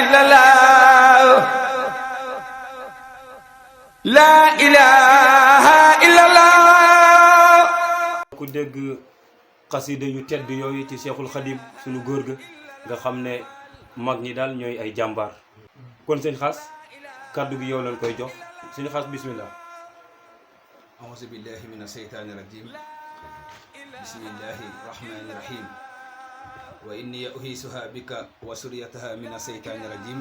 إلا الله لا إله إلا الله ku dégg xasida yu tedd yooyu ci Cheikhul Khadim suñu góor ga nga xam ne mag ñi daal ñooy ay jàmbaar kon sëñ Xaas kàddu gi yow lañ koy jox sëñ Xaas bismillah. أعوذ بالله من الشيطان الرجيم بسم الله الرحمن الرحيم وإني أهيسها بك وسريتها من الشيطان الرجيم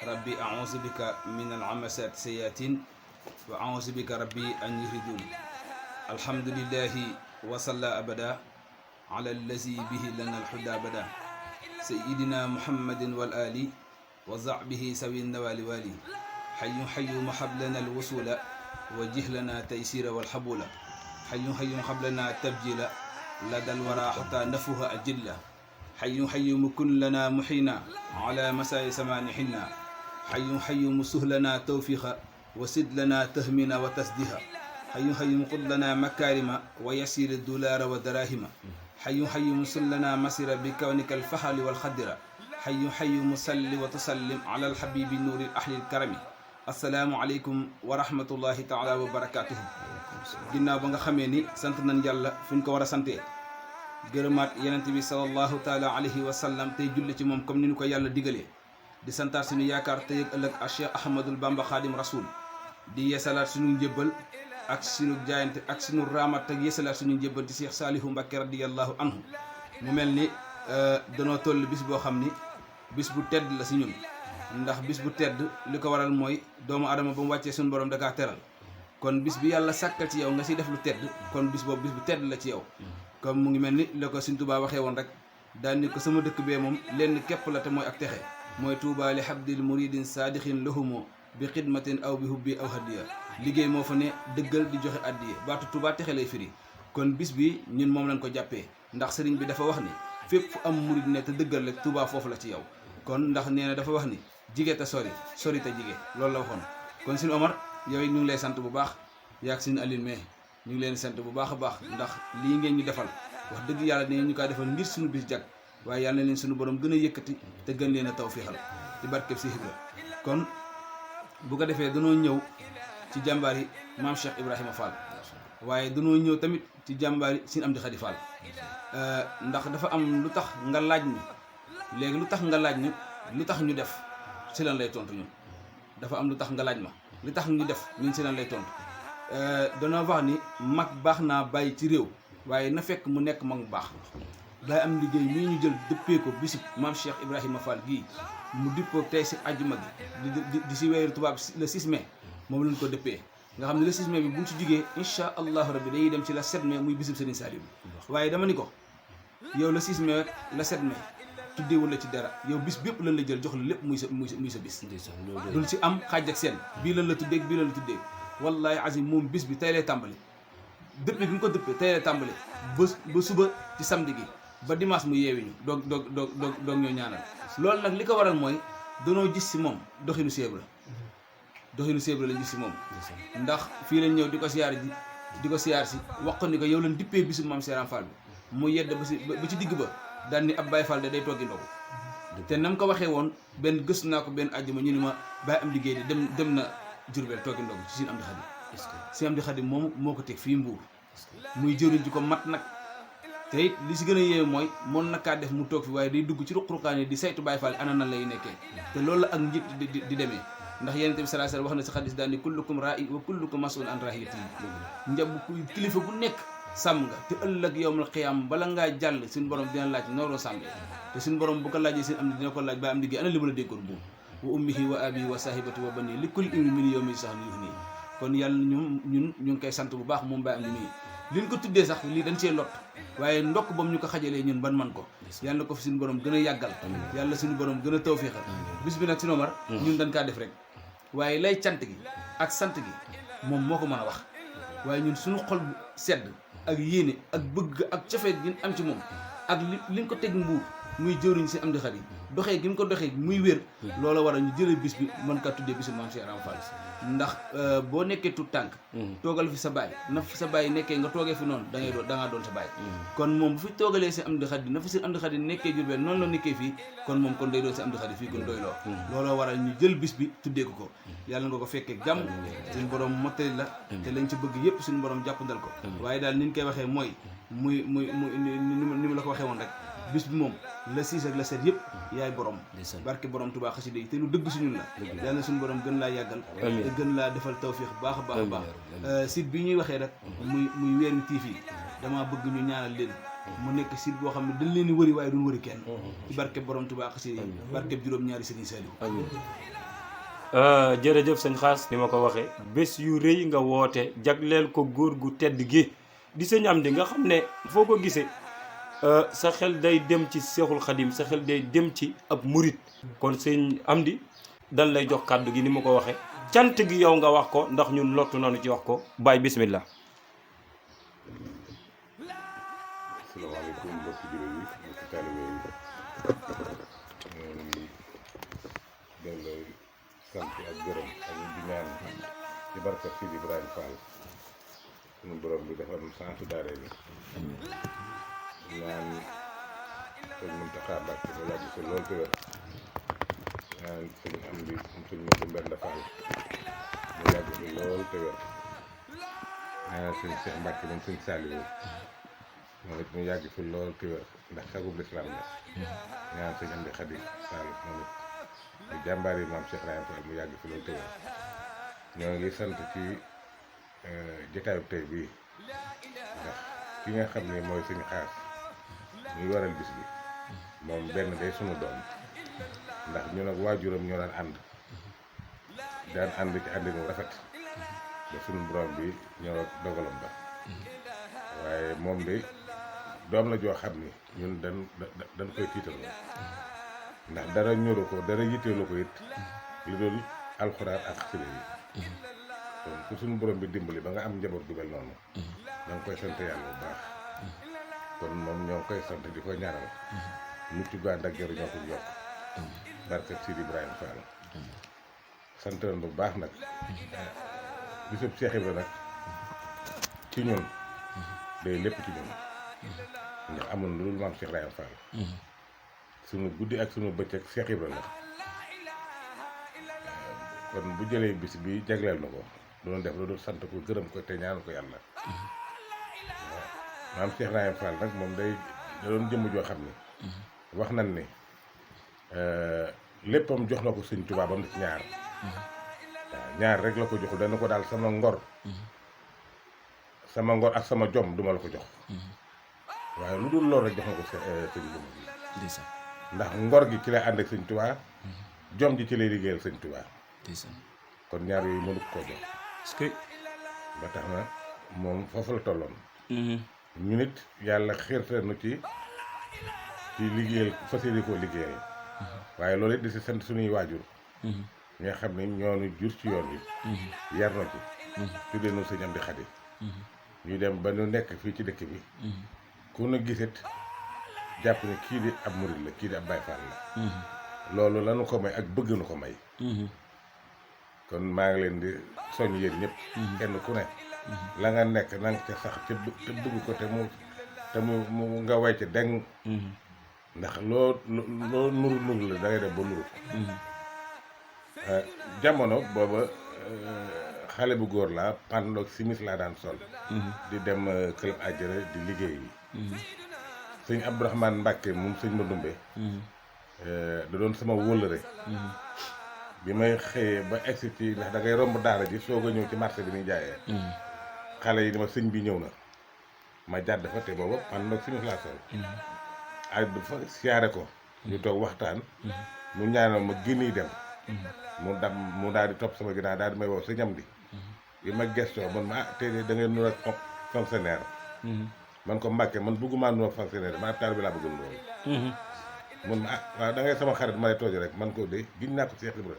ربي أعوذ بك من العمسات الشياطين وأعوذ بك ربي أن يهدون الحمد لله وصلى أبدا على الذي به لنا الحدى بدا سيدنا محمد والآل وصحبه سوي النوال والي حي حي محب لنا الوصول وجه لنا تيسير والحبول حي حي قبلنا تبجيل لدى الورى حتى نفوها أجلة حي حي مكن لنا محينا على مساء سمان حنا حي حي مسه لنا توفيخا وسد لنا تهمنا وتسديها حي حي مقد لنا مكارم ويسير الدولار والدراهم حي حي مسل لنا مسير بكونك الفحل والخدرة حي حي مسل وتسلم على الحبيب نور الأحل الكرم asalaamaaleykum wa rahmatullahi taala wa barakaatuhu. ginnaaw ba nga xamee ni sant nañ yàlla fi ñu ko war a santee gërëmaat yenent bi sallallahu taala alayhi wa sallam tey julli ci moom comme ni ñu ko yàlla digalee di santaat suñu yaakaar tey ak ëllëg a Cheikh Ahmadul Bamba Xaadim Rasul di yeesalaat suñu njëbbal ak suñu jaayante ak suñu raamat ak yeesalaat suñu njëbbal di Cheikh Saalihu Mbakke radiyallahu anhu mu mel ni danoo toll bis boo xam ni bis bu tedd la si ñun ndax bis bu tedd li ko waral mooy doomu adama ba mu wàccee suñu borom da kaa teral kon bis bi yàlla sàkkal ci yow nga siy def lu tedd kon bis boobu bis bu tedd la ci yow comme mu ngi mel ni la ko Sëñ Tuubaa waxee woon rek daal ni ko sama dëkk bee moom lenn képp la te mooy ak texe mooy Tuubaa li habdil muridin saadixin lahumo bi xidmatin aw bi hubbi aw hadiya liggéey moo fa ne dëggal di joxe addiye baatu Tuubaa texe lay firi kon bis bi ñun moom lañ ko jàppee ndax sëriñ bi dafa wax ni fépp fu am murid ne te dëggal rek Tuubaa foofu la ci yow kon ndax nee na dafa wax ni jige te sori sori te jige loolu la waxoon kon suñu Omar yow it ñu ngi lay sant bu baax yaag suñu Aline mais ñu ngi leen sant bu baax a baax ndax lii ngeen ñu defal wax dëgg yàlla ne ñu kaa defal ngir suñu bis jag waaye yàlla na leen suñu borom gën a yëkkati te gën leen a tawfiixal ci barkeb si Ibra kon bu ko defee danoo ñëw ci jàmbaar yi maam Cheikh Ibrahima Fall waaye danoo ñëw tamit ci jàmbaar yi suñu Amdi Xadi Fall ndax dafa am lu tax nga laaj ñu léegi lu tax nga laaj ñu lu tax ñu def si lan lay tontu ñun dafa am lu tax nga laaj ma li tax ñu def ñun si lan lay tontu danoo wax ni mag baax naa bàyyi ci réew waaye na fekk mu nekk mag mu baax day am liggéey mii ñu jël dëppee ko bisib maam Cheikh Ibrahima Fall gii mu dippoo tey si àjjuma gi di si weeru tubaab le 6 mai moom lañ ko dëppee nga xam ne le 6 mai bi buñ ci jugee incha allahu rabbi dañuy dem ci la 7 mai muy bisib Serigne Saliou waaye dama ni ko yow le 6 mai la 7 mai tuddeewul la ci dara yow bis bépp lan la jël jox la lépp muy sa bis dul si am xaaj ak seen bii lan la tuddee bii lan la tuddee wallahi azim moom bis bi tey lay tàmbali dëppee bi nga ko dëppee tey lay tàmbali ba suba ci samedi gi ba dimanche mu yeewi ñu doog ñoo ñaanal loolu nag li ko waral mooy danoo gis si moom doxinu séeb la lañ gis si moom ndax fii lañ ñëw di ko siyaar si wax ko ni ko yow lañ dippee bisu maam Serigne Fall bi mu yedd ba ci digg ba daal ni ab Baye Fall de day toggi ndogu te nam ko waxee woon benn gëstu naa ko benn àjjuma ñu ni ma Baye Amdi Guèye de dem na Jurbel toggi ndogu ci Sëñ Amdi Xadi Sëñ Amdi Xadi moom moo ko teg fii Mbuur muy jëriñ ji ko mat nag te it li si gën a yéeme mooy mën na kaa def mu toog fi waaye day dugg ci ruq-ruqaan yi di saytu Baye Fall ana nan lay nekkee te loolu la ak njëkk di demee ndax Yonent bi sallallahu alayhi wasallam wax na si xadis daal ni kullukum raa'in wa kullukum mas'uulun an ra'iyyatihi njab kilifa bu nekk sàmm nga te ëllëg yowmal xiyaam bala ngaa jàll suñu borom dina laaj nooroo sàmmee te suñu borom bu ko laajee seen am dina ko laaj Baye Amdi Guèye ana li ma la déggoon buum wa ummihi wa abihi wa sahibati wa bani li kulli imrin min yawmi sax li nii kon yàlla ñun ñu ngi koy sant bu baax moom Baye Amdi mii liñ ko tuddee sax lii dañ see lot waaye ndokk bam ñu ko xajalee ñun ban man ko yàlla na ko fi suñu borom gën a yàggal yàlla suñu borom gën a tawfiixal bis bi nag si Omar ñun dañ kaa def rek waaye lay cant gi ak sant gi moom moo ko mën a wax waaye ñun suñu xol sedd ak yéene ak bëgg ak cofeet gi am ci moom ak li nga ko teg Mbuur muy jëwriñ si Amdi Xadi doxee gi mu ko doxee muy wér loola war a ñu jëlee bis bi mën kaa tuddee bisu maam Cheikh Ibra Fall ndax boo nekkee tout tànk toogal fi sa baay na fi sa baay nekkee nga toogee fi noonu da ngaa doon sa baay kon moom bu fi toogalee si Amdi Xadi na fi si Amdi Xadi nekkee Jurbel noonu la nekkee fii kon moom kon day doon si Amdi Xadi fii kon doy loo looloo waral ñu jël bis bi tuddee ko yàlla nga ko fekkee jàmm suñu borom mottali la te lañ ci bëgg yëpp suñu borom jàppandal ko waaye daal ni ñu koy waxee mooy ni mu la ko waxee woon rek bis bi moom la 6 ak la 7 yëpp yaay borom barke borom Tuubaa xasida yi te lu dëgg suñu la yàlla na suñu borom gën laa yàggal te gën laa defal tawfiix baax a baax a baax site bi ñuy waxee rek muy Weer Wi TV damaa bëgg ñu ñaanal leen mu nekk site boo xam ne dañ leen di wëri waaye duñ wëri kenn ci barke borom Tuubaa xasida yi barke juróom-ñaari Sëriñ Saliou jërëjëf sëñ Xaas ni ma ko waxee bés yu rëy nga woote jagleel ko góor gu tedd gi di sëñ Amdi nga xam ne foo ko gisee sa xel day dem ci Seexul Xadim sa xel day dem ci ab murit kon sëñ Amdi dan lay jox kàddu gi ni ma ko waxee cant gi yow nga wax ko ndax ñun lottu nañu ci wax ko baay bismillah. asalaamaaleykum mbokki jullit yi mbokki taalibe yi delloo sant ak gërëm ak di ñaan ci barkat Sidi Ibrahima Fall suñu borom bi defal santu daare ni ñaan sëñ Muntaxa Mbàkke mu yàgg si lool te wér ñaan sëñ Amdi sëñ Moodu Mbenda Fall mu yàgg si lool te wér ñaan sëñ Cheikh Mbàkke moom sëñ Saliou moom it mu yàgg fi lool te wér ndax sagub lislaam la ñaan sëñ Amdi Xadi Fall moom it di jàmbaar yi maam Cheikh Ibrahima Fall mu yàgg fi lool te wér ñoo ngi sant ci jotaayu tey bii ndax ki nga xam ne mooy suñu Xaas ñuy waral bis bi moom benn day sunu doom ndax ñu nag waajuram ñoo daan ànd ci àndinu rafet ba sunu borom bi ñoo dogalam ba waaye moom de doom la joo xam ni ñun dañ koy tiitaloo ndax dara ñoru ko dara yitteelu ko it lu dul alxuraan ak xasida yi kon ku suñu borom bi dimbali ba nga am njaboot gu mel noonu da nga koy sant yàlla bu baax kon moom ñoo ngi koy sant di ko ñaanal mucc gu ànd ak jaru ñoo ko yokk barkat Sidi Ibrahima Fall sant nañ bu baax nag bisub Cheikh Ibra nag ci ñun day lépp ci ñun ndax amul lu dul maam Cheikh Ibrahima Fall sunu guddi ak sunu bëccëg Cheikh Ibra la kon bu jëlee bis bi jagleel na ko doon def lu dul sant ko gërëm ko te ñaan ko yàlla waaw maam Cheikh Ibrahima Fall nag moom da doon jëmm joo xam ni wax nañ ni léppam jox na ko sëñ Tuubaa ba mu des ñaar waaw ñaar rek la ko joxul dana ko daal sama ngor ak sama jom duma la ko jox waaye lu dul loolu rek jox na ko sëñ bi ndax ngor gi ci lay ànd ak sëñ Tuubaa jom ji ci lay liggéeyal sëñ Tuubaa kon ñaar yooyu mënu koo jox ba tax na moom foofu la tolloon ñu nit yàlla xiirta nu ci liggéeyal fas yéene koo liggéeyal waaye loolu it di si sant suñuy waajur ñi nga xam ne ñoonu jur ci yoon wi yar na ci tuddee nu sëñ Amdi Xadi ñu dem ba ñu nekk fii ci dëkk bi ku na gisit jàpp ne kii di ab murid la kii di ab Baay Faal la loolu lanu ko may ak bëgg nu ko may kon maa ngi leen di soññ yéen ñëpp kenn ku ne la nga nekk na nga ca sax te bëgg ko te mu nga way ca deng ndax loo nuru la da ngay dem ba nuru jamono booba xale bu góor laa pandoog simis laa daan sol di dem club Àjjana di liggéey yi sëñ Abdourahmane Mbàkke moom sëñ Mandumbe da doon sama wóllëre bi may xëyee ba egsi ci ndax da ngay romb daara ji soog a ñëw ci marché bi ni jaayee xale yi dama sëñ bi ñëw na ma jàdd fa te booba pandoog simis laa sol ak dafa siyaare ko ñu toog waxtaan mu ñaanal ma génn dem mu daal di topp sama ginnaaw daal di may woo sëñ Amdi bi ma gestoo man ma tey de da ngay nur ak fonctionnaire man ko Mbàkke man bëgguma nur ak fonctionnaire man ab taal bi laa bëggoon loolu mun ma waaw da ngay sama xarit ma lay toojo rek man ko de giñ naa ko Cheikh Ibra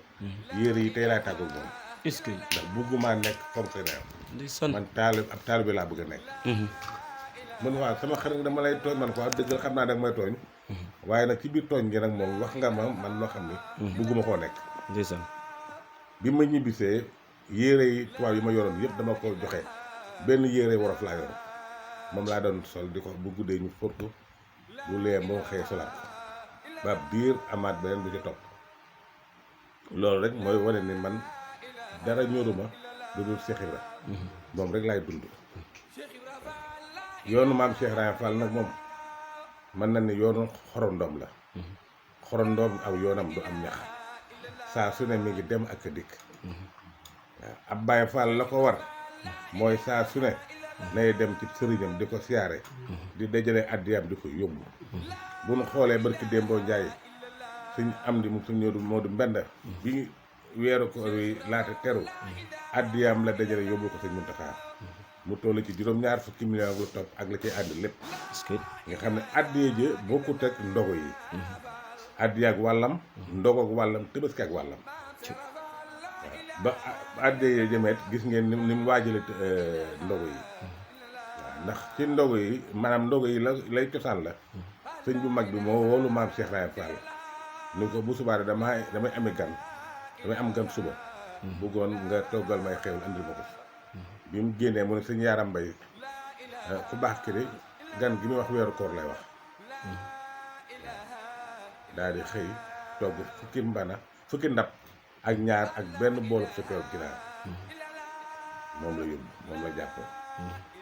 yére yi tey laay tàggoog moom est-ce que ndax bëgguma nekk fonctionnaire man ab taal bi laa bëgg a nekk mun waaw sama xarit dama lay tooñ man ko dëggal xam naa danga may tooñ waaye nag ci biir tooñ gi nag moom wax nga ma man loo xam ni bugguma koo nekk ndeysaan. bi ma ñibbisee yére yi tubaab yi ma yoroon yëpp dama ko joxe benn yére wolof laa yoroon moom laa doon sol di ko bu guddee ñu fóot ko bu lee moo xëy solaat ko ba biir amaat beneen bu ci topp loolu rek mooy wane ni man dara ñoruma lu dul Cheikh Ibra moom rek laay dund yoonu maam Cheikh Ibrahima Fall nag moom mën na ni yoonu xorondoom la xorondoom aw yoonam du am ñax saa su ne mi ngi dem ak a dikk waaw ab Baye Fall la ko war mooy saa su ne nay dem ci sëriñam di ko siyaare di dajale addiyam di ko yóbbu bu nu xoolee barki démboo Njaay suñ am di mu suñ ñëw Moodu Mbenda bi weeru ko wi laata teru addiyam la dajale yóbbu ko sëñ Muntaxa mu toll ci juróom-ñaar fukki million ak lu topp ak la cay ànd lépp nga xam ne addiya jë bokkut ak ndogo yi addiya ak wàllam ndogo ak wàllam Tabaski ak wàllam ba addiya jëmeet gis ngeen ni mu waajale ndogo yi waaw ndax ci ndogo yi maanaam ndogo yi lay cosaan la sëñ bu mag bi moo woolu maam Cheikh Ibrahima Fall ni ko bu subaa damay amee gan damay am gan suba bëggoon nga toggal may xewal andil ma ko bi mu génnee mu ne sëñ Yaaram Mbay ku baax ki de gan gi muy wax weeru koor lay wax daal di xëy togg fukki ndab ak ñaar ak benn boolu su teew ginaar moom la yóbbu moom la jàppoo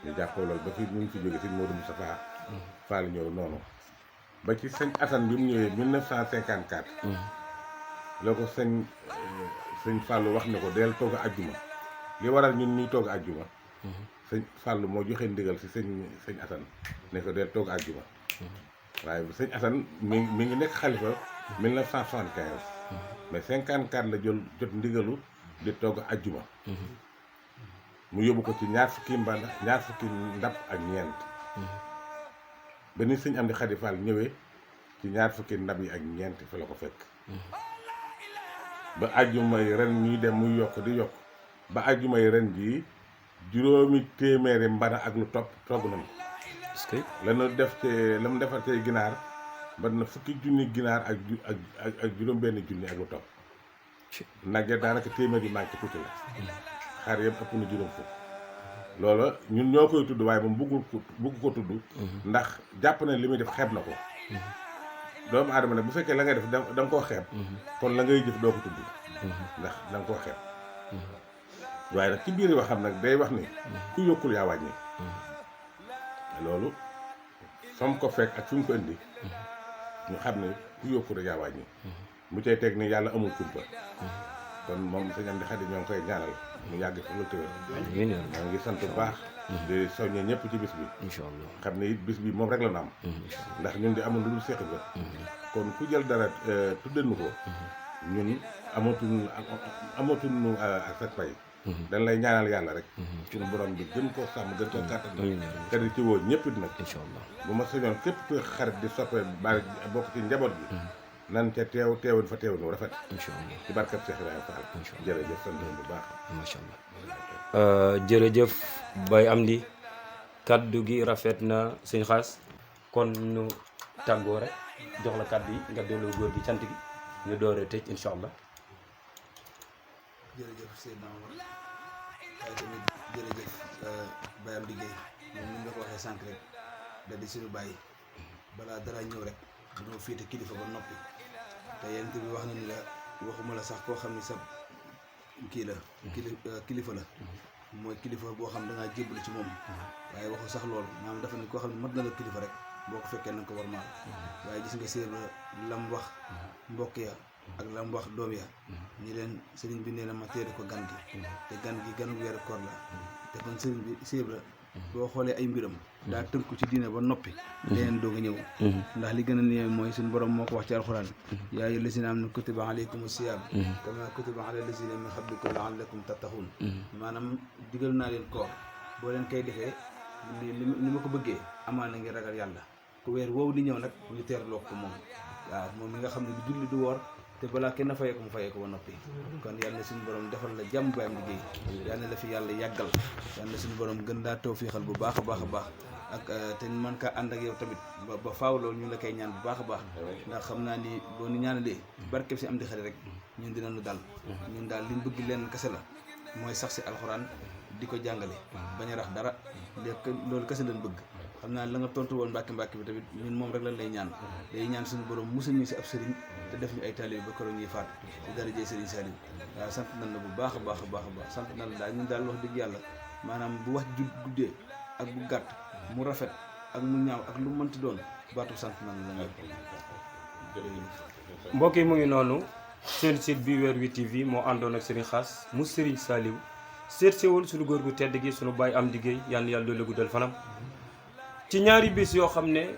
ñu jàppoo loolu ba fi ñu ngi fi jóge sëñ Modou Moustapha Fall ñëw noonu ba ci sëñ Assane bi mu ñëwee 1954 la ko sëñ Fallou wax ne ko del togg ajjuma li waral ñun ñuy togg ajjuma sëñ Fallou moo joxe ndigal si sëñ Assane ne ko del togg ajjuma waaye sëñ Assane mi ngi nekk xalifa 1975 mais 54 la jot ndigalu di togg ajjuma mu yóbbu ko ci ñaar fukki ndab ak ñeent ba ni sëñ Amdi Xadi Fall ñëwee ci ñaar fukki ndab yi ak ñeent fi la ko fekk ba ajjuma yi ren ñuy dem muy yokk di yokk ba ajjuma yi ren jii 800 mbana ak lu topp togg nañu est-ce que lanu def ci la mu defar tey ginaar ba na fukki junni ginaar ak juróom-benn junni ak lu topp nag ya daanaka téeméer yi manqué tuuti la xar yëpp ëpp na juróom fukk loola ñun ñoo koy tudd waaye moom bugg ko tudd ndax jàpp na li muy def xeeb na ko doomu aadama nag bu fekkee la ngay def da nga koo xeeb kon la ngay jëf doo ko tudd ndax da nga koo xeeb waaye nag ci biir yi waxam nag day wax ni ku yokkul yaa wàññi loolu fam ko fekk ak fi mu ko indi ñu xam ne ku yokkul rek yaa wàññi mu cay teg ni yàlla amul kumpa kon moom sëñ Amdi Xadi ñoo ngi koy ñaanal mu yàgg fi lu tëwee ñoo ngi sant bu baax di soññee ñëpp ci bis bi incha allah xam ne it bis bi moom rek la na am ndax ñun di amul lu dul Seex Ibra kon ku jël dara tuddenu ko ñun amatuñu ak sa pay dañ lay ñaanal yàlla rek suñu borom bi gën koo sàmm gën koo kàttan te di ci woo ñëpp it nag incha allah bu ma soñoon képp kuy xarit di soppee ba bokk ci njaboot bi nan ca teewin fa teewin rafet incha allah ci barkab Cheikh Ibrahima Fall jërëjëf sant bu baax macha allah jërëjëf Baye Amdi kaddu gi rafet na sëñ Xaas kon ñu tàggoo rek jox la kaddu yi nga delloo góor gi cant gi ñu door a tëj incha allah jërëjëf Seydina Omar waaye tamit jërëjëf Baye Amdi Gueye moom ni nga ko waxee sànq rek da di suñu bàyyi balaa dara ñëw rek dañoo féete kilifa ba noppi te yéen bi wax na ni la waxuma la sax koo xam ni sa kii la kilifa la mooy kilifa boo xam da ngaa jébbalu ci moom waaye waxu sax loolu maanaam dafa ni koo xam ne mat na la kilifa rek boo ko fekkee na nga ko war maal waaye gis nga séer lam wax mbokk ya ak lam wax doom ya ñi leen sëriñ bi nee na ma teeru ko gan gi te gan gi ganu weeru koor la te kon sëriñ bi séer la boo xoolee ay mbiram daa tënku ci diine ba noppi leneen doog a ñëw ndax li gën a néew mooy suñu borom moo ko wax ci alxuraan yaa ayyuhal lazina aamanu kutiba alaykumu siyaam kama kutiba alal lazina min qablikum la'allakum tattaqun maanaam digal naa leen koor boo leen koy defee ni ma ko bëggee amaan na ngi ragal yàlla ku weer woowu di ñëw nag ñu teerloo ko moom waaw moom mi nga xam ne du julli du woor te balaa kenn fayee ko mu fayee ko ba noppi kon yàlla na suñu borom defal la jàmm Baye Amdi Gueye yàlla na la fi yàlla yàggal yàlla na suñu borom gën daa tawfiixal bu baax a baax a baax ak te man kaa ànd ak yow tamit ba faaw loolu ñu la koy ñaan bu baax a baax ndax xam naa ni boo ñu ñaanalee barkeb si am di xale rek ñun dinañu dal ñun daal liñ bëgg leen kese la mooy sax si alxuraan di ko jàngale bañ a rax dara léegi loolu kese lañ bëgg xam naa la nga tontu woon mbàkki bi tamit ñun moom rek lan lay ñaan day ñaan suñu borom musul ñu si ab sëriñ te def ñu ay taalibe ba koro ñuy faat si darajee sëriñ Saliou waaw sant nañ la bu baax a baax a baax a baax sant nañ la daal ñun daal wax dëgg yàlla maanaam bu wax ju guddee ak bu gàtt mu rafet ak mu ñaaw ak lu mënti doon baatu sant nañ la nga mbokk yi mu ngi noonu seen site bi Weer Wii TV moo àndoon ak Serigne Khass mu Serigne Saliou seet sewul suñu góor gu tedd gi suñu baay am liggéey yàlla yàlla doole guddal fanam ci ñaari bis yoo xam ne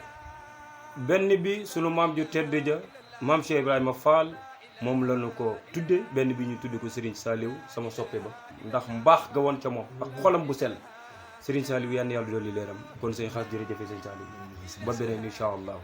benn bi sunu maam ju tedd ja maam Cheikh Ibrahima Fall moom lañu ko tudde benn bi ñu tudde ko Serigne Saliou sama soppe ba ndax mbaax ga woon ca moom ak xolam bu sell Serigne Saliou yàlla yàlla doole leeram kon Serigne Khass jërëjëfe Serigne Saliou ba beneen incha allah